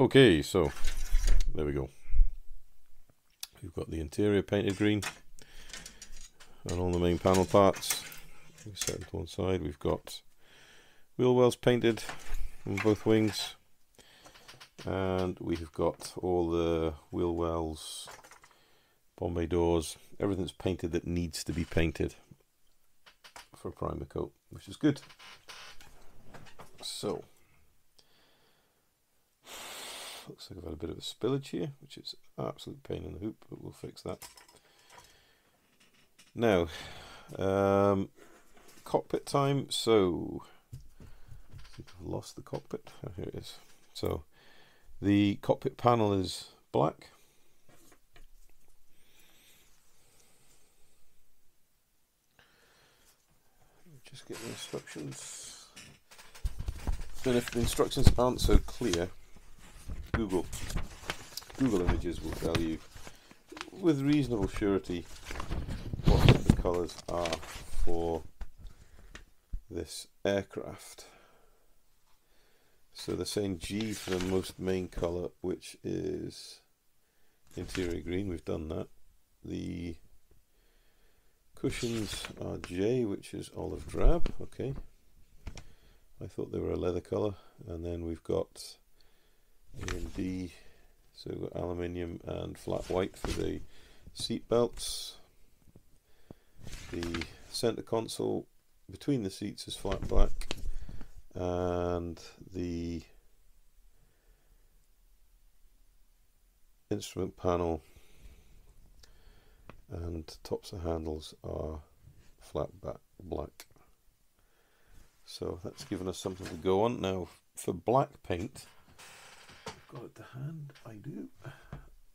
Okay, so there we go. We've got the interior painted green and all the main panel parts. We set them to one side. We've got wheel wells painted on both wings, and we've got all the wheel wells, Bombay doors, everything's painted that needs to be painted for primer coat, which is good. So looks like I've had a bit of a spillage here, which is an absolute pain in the hoop, but we'll fix that. Now, cockpit time. So I think I've lost the cockpit. Oh, here it is. So the cockpit panel is black. Just get the instructions. And if the instructions aren't so clear, Google Images will tell you with reasonable surety what the colours are for this aircraft. So they're saying G for the most main colour, which is interior green. We've done that. The cushions are J, which is olive drab. Okay, I thought they were a leather colour. And then we've got A and D, so we've got aluminium and flat white for the seat belts. The centre console between the seats is flat black, and the instrument panel and tops of handles are flat black. So that's given us something to go on. Now for black paint, I've got it to hand, I do.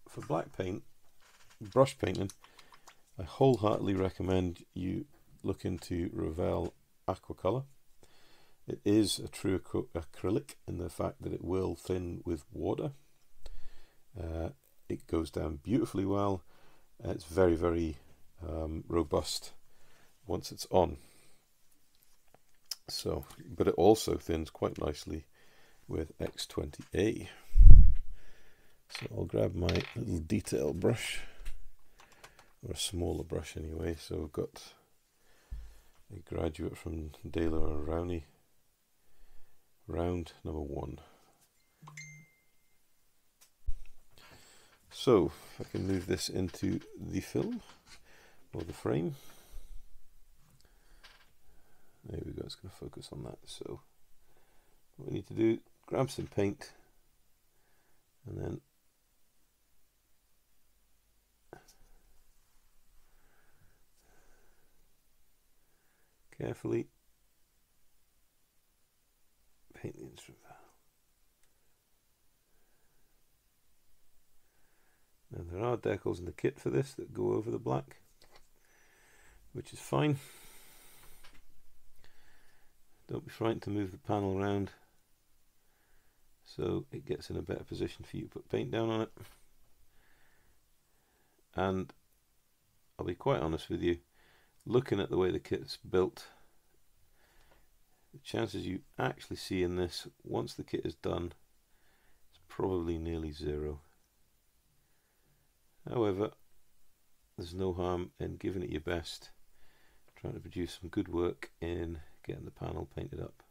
For black paint, brush painting, I wholeheartedly recommend you look into Revell Aquacolor. It is a true acrylic in the fact that it will thin with water. It goes down beautifully well. It's very, very robust once it's on. So, but it also thins quite nicely with X20A. So I'll grab my little detail brush, or a smaller brush anyway. So I've got a Graduate from Dale or Rowney, round number 1. So if I can move this into the film or the frame. There we go, it's going to focus on that. So what we need to do, grab some paint and then carefully paint the instrument. Now there are decals in the kit for this that go over the black, which is fine. Don't be frightened to move the panel around so it gets in a better position for you to put paint down on it. And I'll be quite honest with you, looking at the way the kit's built, the chances you actually see in this once the kit is done is probably nearly 0. However, there's no harm in giving it your best, trying to produce some good work in getting the panel painted up.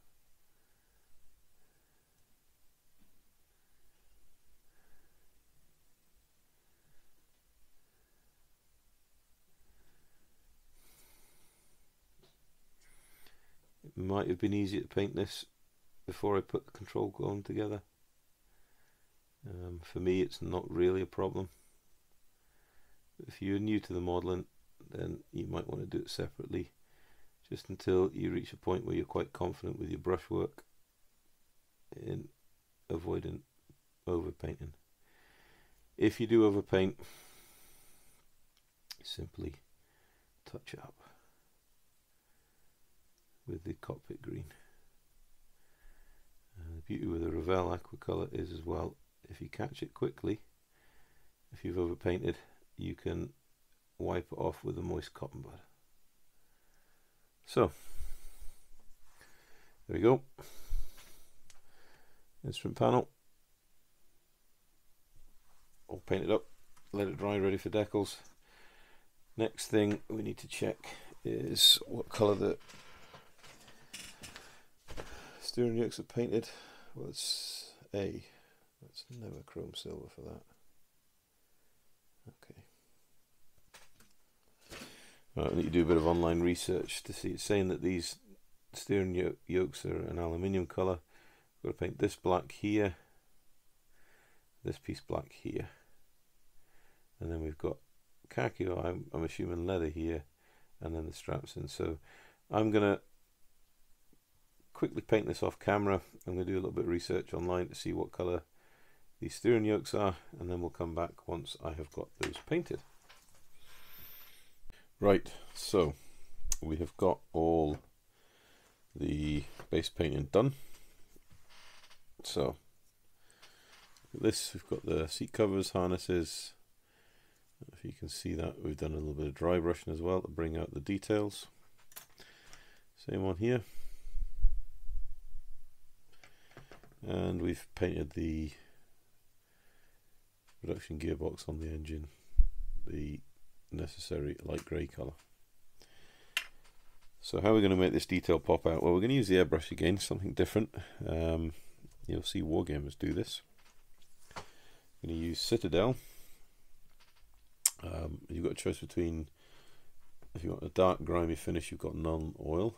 It might have been easier to paint this before I put the control column together. For me, it's not really a problem. If you're new to the modelling, then you might want to do it separately, just until you reach a point where you're quite confident with your brushwork in avoiding overpainting. If you do overpaint, simply touch it up with the cockpit green. The beauty with the Revell Aquacolor is as well, if you catch it quickly, if you've overpainted, you can wipe it off with a moist cotton bud. So there we go. Instrument panel, all painted up, let it dry, ready for decals. Next thing we need to check is what colour the steering yokes are painted. Well, it's A. That's never chrome silver for that. Okay. Right, I need to do a bit of online research to see. It's saying that these steering yokes are an aluminium colour. Got to paint this black here, this piece black here, and then we've got khaki, or I'm assuming leather here, and then the straps in. So I'm gonna quickly paint this off camera. I'm gonna do a little bit of research online to see what colour these steering yokes are, and then we'll come back once I have got those painted. Right, so we have got all the base painting done. So this, we've got the seat covers, harnesses. If you can see that, we've done a little bit of dry brushing as well to bring out the details. Same on here. And we've painted the reduction gearbox on the engine the necessary light grey colour. So how are we going to make this detail pop out? Well, we're going to use the airbrush again, something different. You'll see wargamers do this. I'm going to use Citadel. You've got a choice between, if you want a dark grimy finish, you've got non-oil,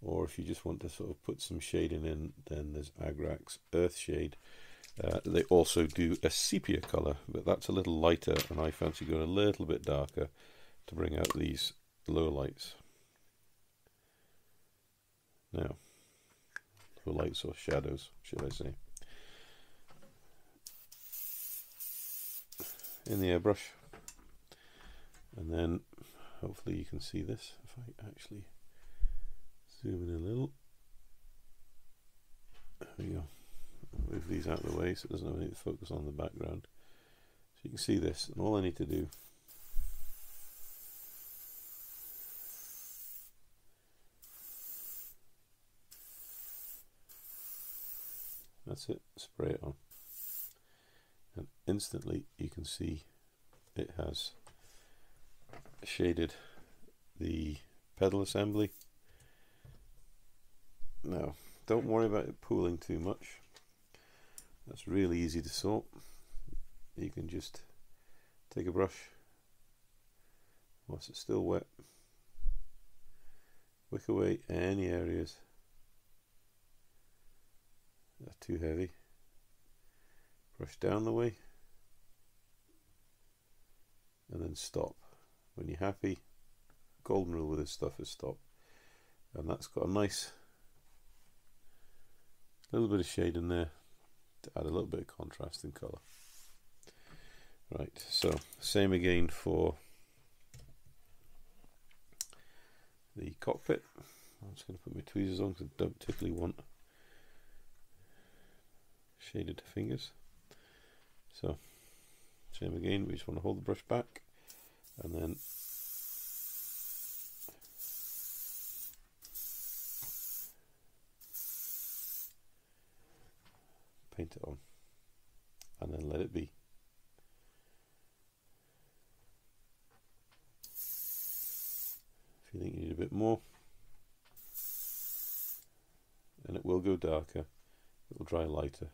or if you just want to sort of put some shading in, then there's Agrax Earthshade. They also do a sepia colour, but that's a little lighter, and I fancy going a little bit darker to bring out these low lights. Now, low lights or shadows, should I say. In the airbrush, and then hopefully you can see this if I actually zoom in a little. There we go. Move these out of the way so it doesn't have any to focus on the background. So you can see this, and all I need to do that's it, spray it on, and instantly you can see it has shaded the pedal assembly. Now don't worry about it pooling too much, that's really easy to sort. You can just take a brush whilst it's still wet, wick away any areas that are too heavy, brush down the way, and then stop. When you're happy, golden rule with this stuff is stop. And that's got a nice little bit of shade in there to add a little bit of contrast in colour. Right, so same again for the cockpit. I'm just going to put my tweezers on because I don't particularly want shaded fingers. So same again, we just want to hold the brush back and then paint it on, and then let it be. If you think you need a bit more, and it will go darker, it will dry lighter.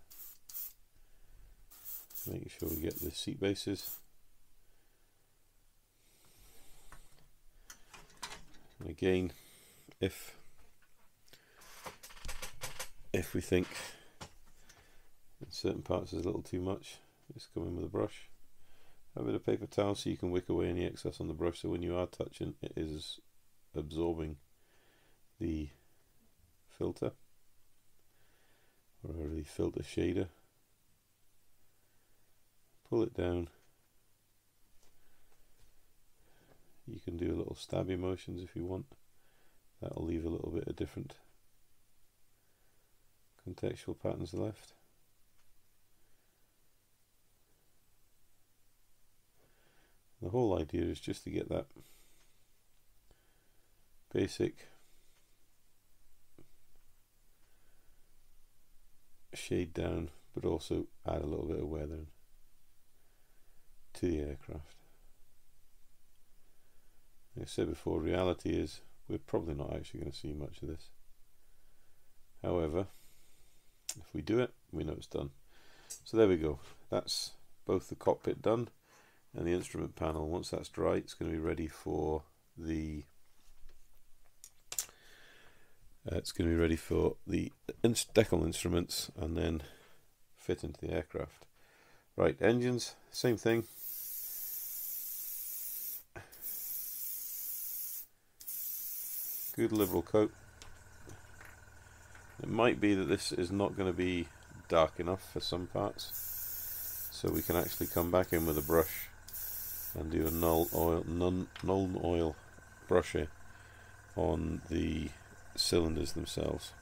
Making sure we get the seat bases. And again, if we think in certain parts there's a little too much, just come in with a brush. Have a bit of paper towel so you can wick away any excess on the brush, so when you are touching, it is absorbing the filter or the filter shader. Pull it down. You can do a little stabby motions if you want. That'll leave a little bit of different contextual patterns left. The whole idea is just to get that basic shade down, but also add a little bit of weathering. to the aircraft. Like I said before, reality is we're probably not actually going to see much of this. However, if we do it, we know it's done. So there we go. That's both the cockpit done and the instrument panel. Once that's dry, it's going to be ready for the decal instruments and then fit into the aircraft. Right, engines, same thing. Good liberal coat. It might be that this is not going to be dark enough for some parts, so we can actually come back in with a brush and do a null oil brush here on the cylinders themselves.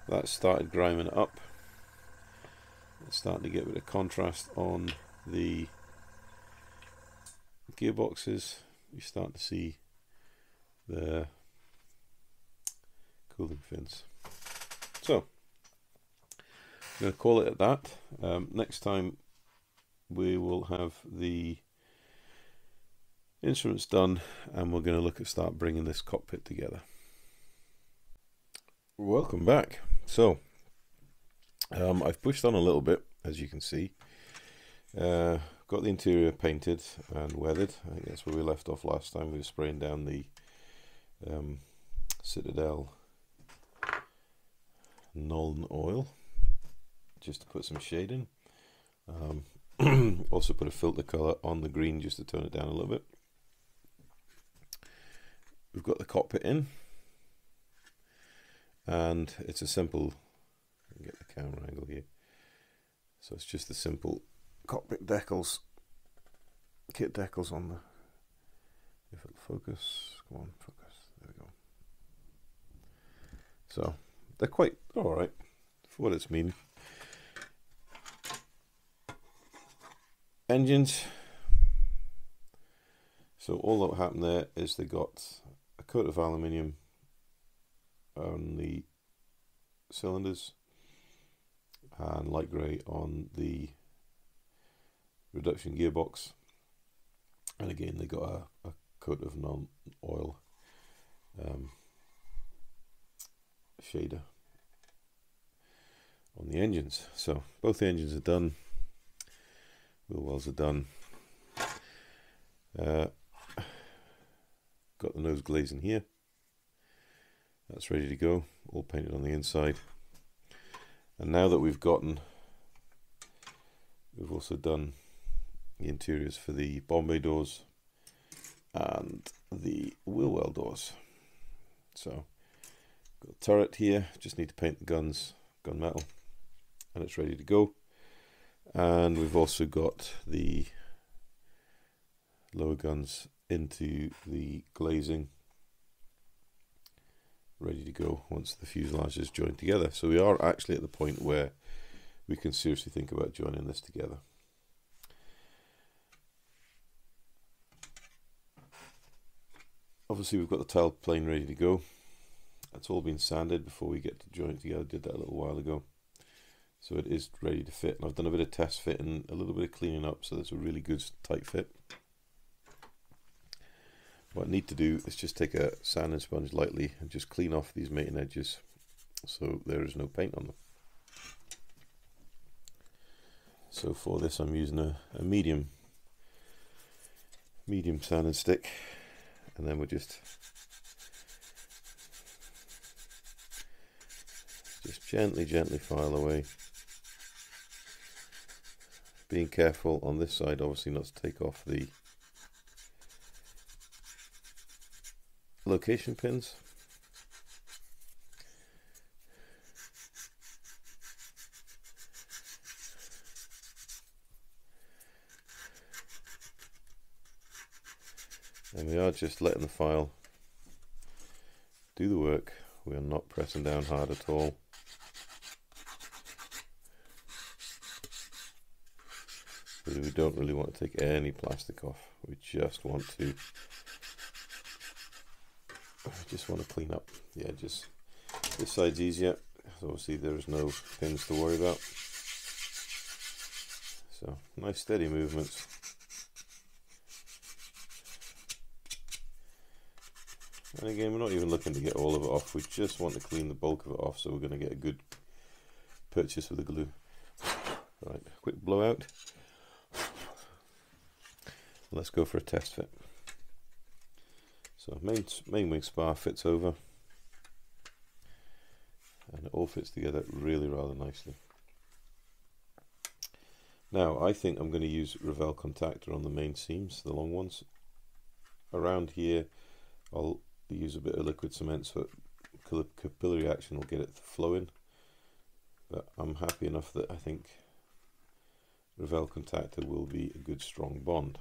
That started griming it up. It's starting to get a bit of contrast on the gearboxes. You start to see the cooling fins. So I'm going to call it at that. Next time we will have the instruments done and we're going to look at start bringing this cockpit together. Welcome back. So I've pushed on a little bit, as you can see. Got the interior painted and weathered. I think that's where we left off last time. We were spraying down the Citadel Nuln oil just to put some shade in. Also put a filter colour on the green just to tone it down a little bit. We've got the cockpit in, and it's a simple, get the camera angle here, so it's just the simple cockpit decals, kit decals on the, if it'll focus, come on, focus, there we go. So they're quite alright for what it's mean. Engines, so all that happened there is they got a coat of aluminium on the cylinders and light grey on the reduction gearbox, and again they got a coat of non-oil shader on the engines. So both the engines are done, wheel wells are done. Got the nose glazing here, that's ready to go, all painted on the inside. And now that we've also done the interiors for the bomb bay doors and the wheel well doors. So got the turret here, just need to paint the guns gunmetal, and it's ready to go. And we've also got the lower guns into the glazing ready to go once the fuselage is joined together. So we are actually at the point where we can seriously think about joining this together. Obviously we've got the tail plane ready to go. That's all been sanded before we get to join it together. Did that a little while ago. So it is ready to fit. And I've done a bit of test fit and a little bit of cleaning up, so that's a really good tight fit. What I need to do is just take a sanding sponge lightly and just clean off these mating edges so there is no paint on them. So for this I'm using a medium sanding stick, and then we'll just gently file away, being careful on this side obviously not to take off the location pins. And we are just letting the file do the work. We are not pressing down hard at all. Because we don't really want to take any plastic off. We just want to clean up the edges. This side's easier, so obviously there's no pins to worry about. So nice steady movements. And again, we're not even looking to get all of it off, we just want to clean the bulk of it off, so we're going to get a good purchase of the glue. Right, quick blowout. Let's go for a test fit. So main wing spar fits over, and it all fits together really rather nicely. Now I think I'm going to use Revell contactor on the main seams, the long ones. Around here I'll use a bit of liquid cement so capillary action will get it flowing, but I'm happy enough that I think Revell contactor will be a good strong bond.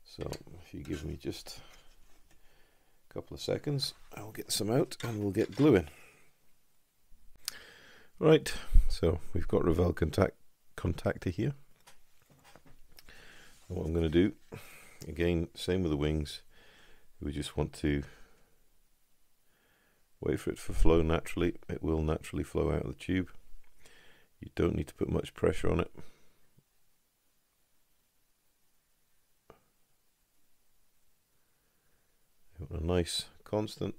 So if you give me just a couple of seconds, I'll get some out and we'll get glue in. Right, so we've got Revell contactor here. And what I'm going to do, again, same with the wings, we just want to wait for it to flow naturally. It will naturally flow out of the tube. You don't need to put much pressure on it. You want a nice constant.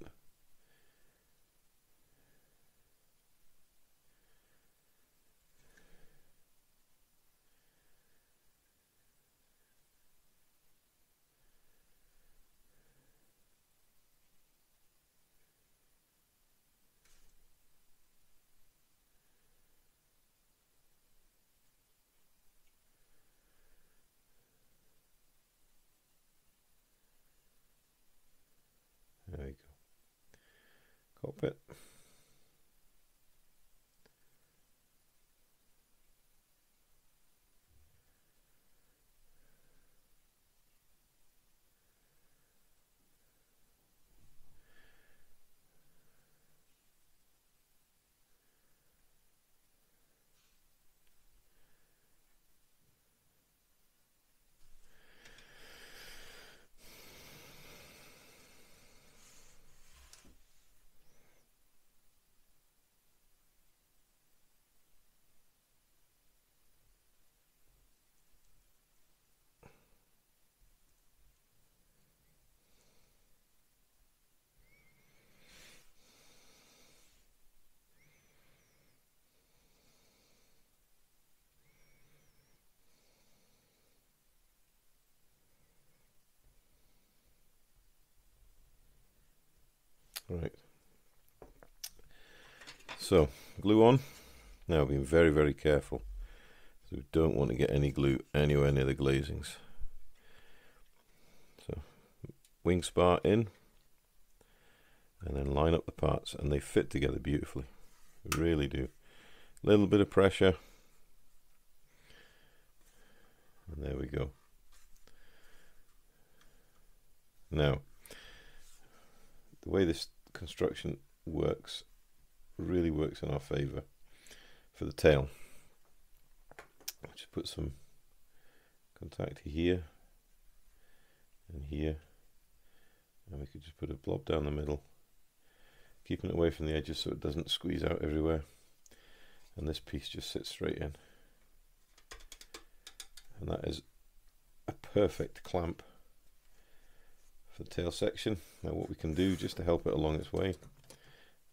There we go. Cockpit. Right. So glue on. Now being very, very careful. So we don't want to get any glue anywhere near the glazings. So wing spar in, and then line up the parts, and they fit together beautifully. They really do. A little bit of pressure, and there we go. Now, the way this construction works really works in our favor for the tail. I'll just put some contactor here and here, and we could just put a blob down the middle, keeping it away from the edges so it doesn't squeeze out everywhere, and this piece just sits straight in, and that is a perfect clamp for the tail section. Now what we can do just to help it along its way,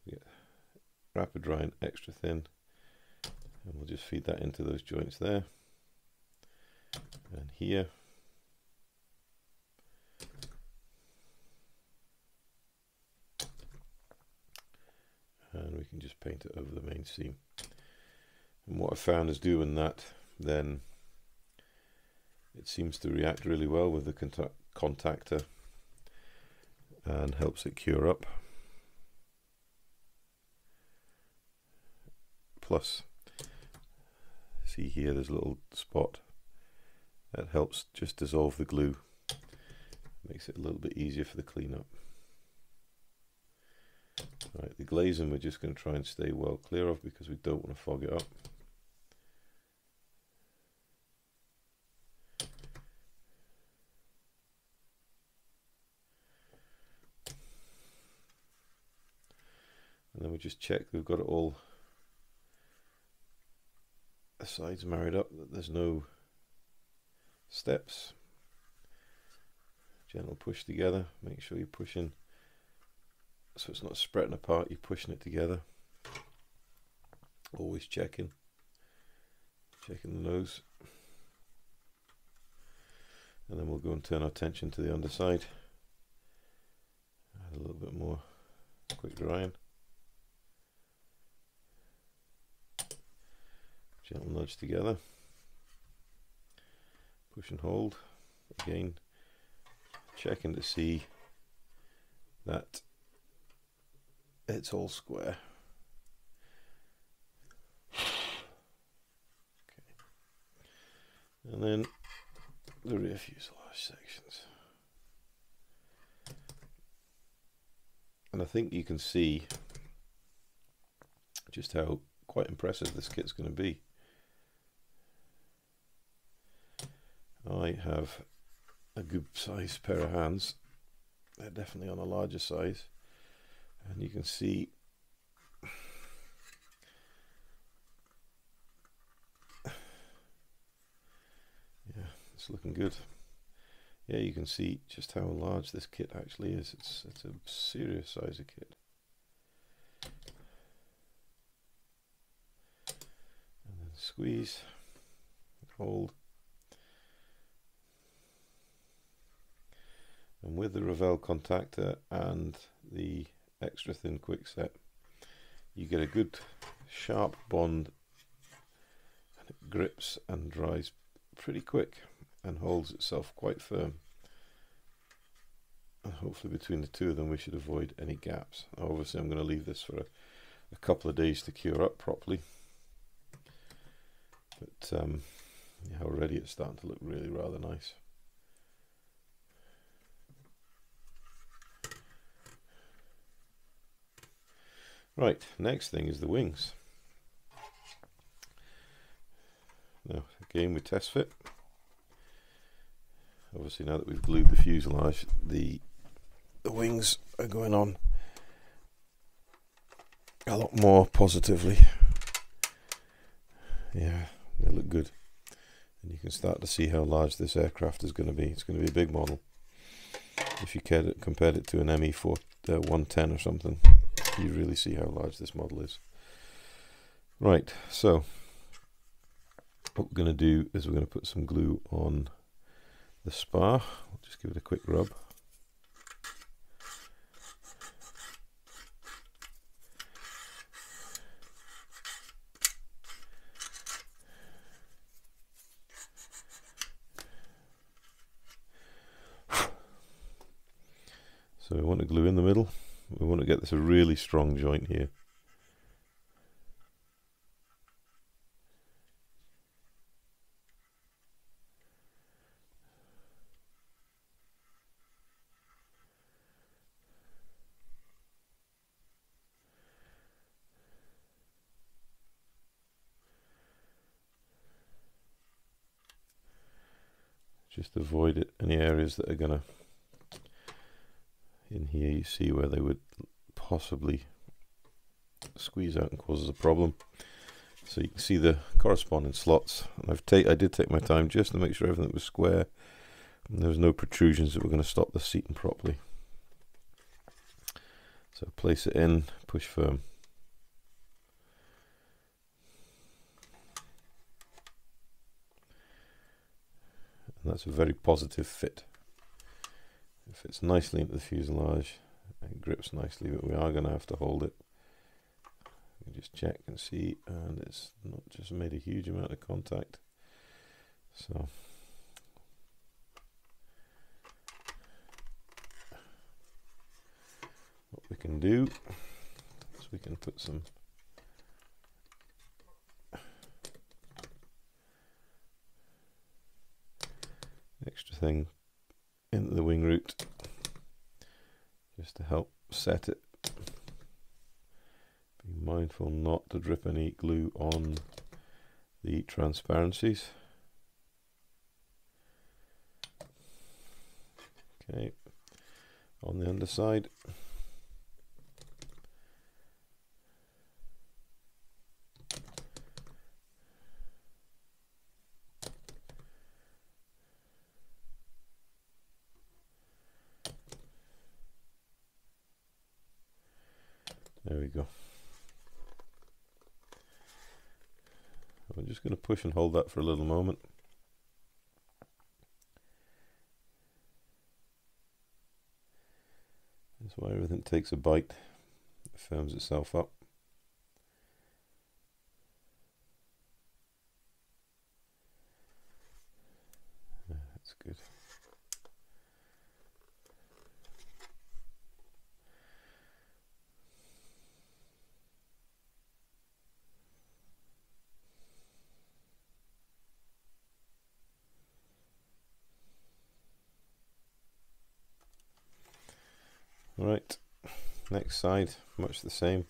we get rapid drying extra thin, and we'll just feed that into those joints there and here. And we can just paint it over the main seam. And what I found is doing that, then it seems to react really well with the contactor and helps it cure up. Plus, see here there's a little spot that helps just dissolve the glue, makes it a little bit easier for the cleanup. Right, the glazing we're just going to try and stay well clear of because we don't want to fog it up. And then we just check we've got it all, the sides married up, that there's no steps. Gentle push together. Make sure you're pushing so it's not spreading apart, you're pushing it together. Always checking the nose. And then we'll go and turn our attention to the underside. Add a little bit more quick drying. Gentle nudge together. Push and hold. Again, checking to see that it's all square. Okay. And then the rear fuselage sections. And I think you can see just how quite impressive this kit's going to be. I have a good sized pair of hands. They're definitely on a larger size, and you can see yeah, it's looking good. Yeah, you can see just how large this kit actually is. It's a serious size of kit. And then squeeze, hold. And with the Revell contactor and the extra thin quickset, you get a good sharp bond, and it grips and dries pretty quick and holds itself quite firm. And hopefully between the two of them we should avoid any gaps. Obviously I'm going to leave this for a couple of days to cure up properly, but yeah, already it's starting to look really rather nice. Right, next thing is the wings. Now again with test fit. Obviously now that we've glued the fuselage, the wings are going on a lot more positively. Yeah, they look good. And you can start to see how large this aircraft is going to be. It's going to be a big model. If you compared it to an ME4 110 or something, you really see how large this model is. Right, so what we're going to do is we're going to put some glue on the spar. I'll just give it a quick rub. So we want to glue in the middle. We want to get this a really strong joint here. Just avoid it, any areas that are gonna, in here you see where they would possibly squeeze out and causes a problem. So you can see the corresponding slots, and I did take my time just to make sure everything was square and there was no protrusions that were going to stop the seating properly. So place it in, push firm. And that's a very positive fit. It fits nicely into the fuselage, it grips nicely, but we are going to have to hold it. You just check and see, and it's not just made a huge amount of contact. So what we can do is we can put some extra thing into the wing root just to help set it. Be mindful not to drip any glue on the transparencies. Okay, on the underside. There we go. I'm just going to push and hold that for a little moment. That's why everything takes a bite. It firms itself up. That's good. Right, next side, much the same.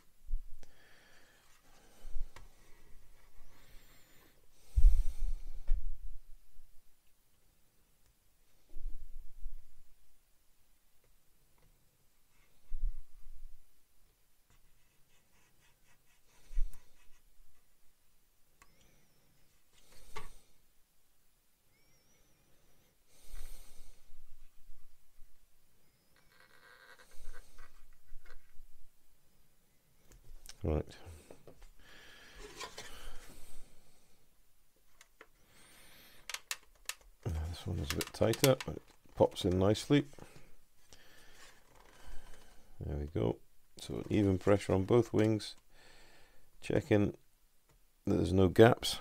Right. This one is a bit tighter, but it pops in nicely. There we go. So an even pressure on both wings. Checking that there's no gaps,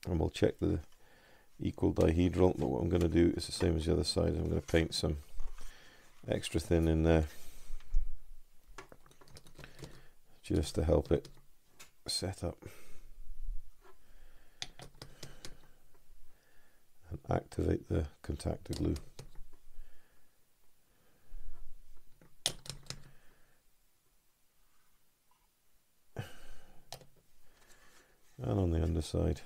and we'll check the equal dihedral. But what I'm going to do is the same as the other side. I'm going to paint some extra thin in there, just to help it set up and activate the contactor glue. And on the underside.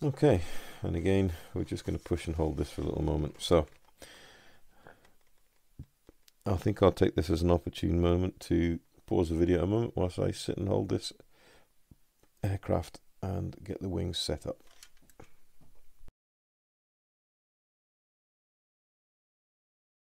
Okay, and again we're just going to push and hold this for a little moment. So I think I'll take this as an opportune moment to pause the video a moment whilst I sit and hold this aircraft and get the wings set up.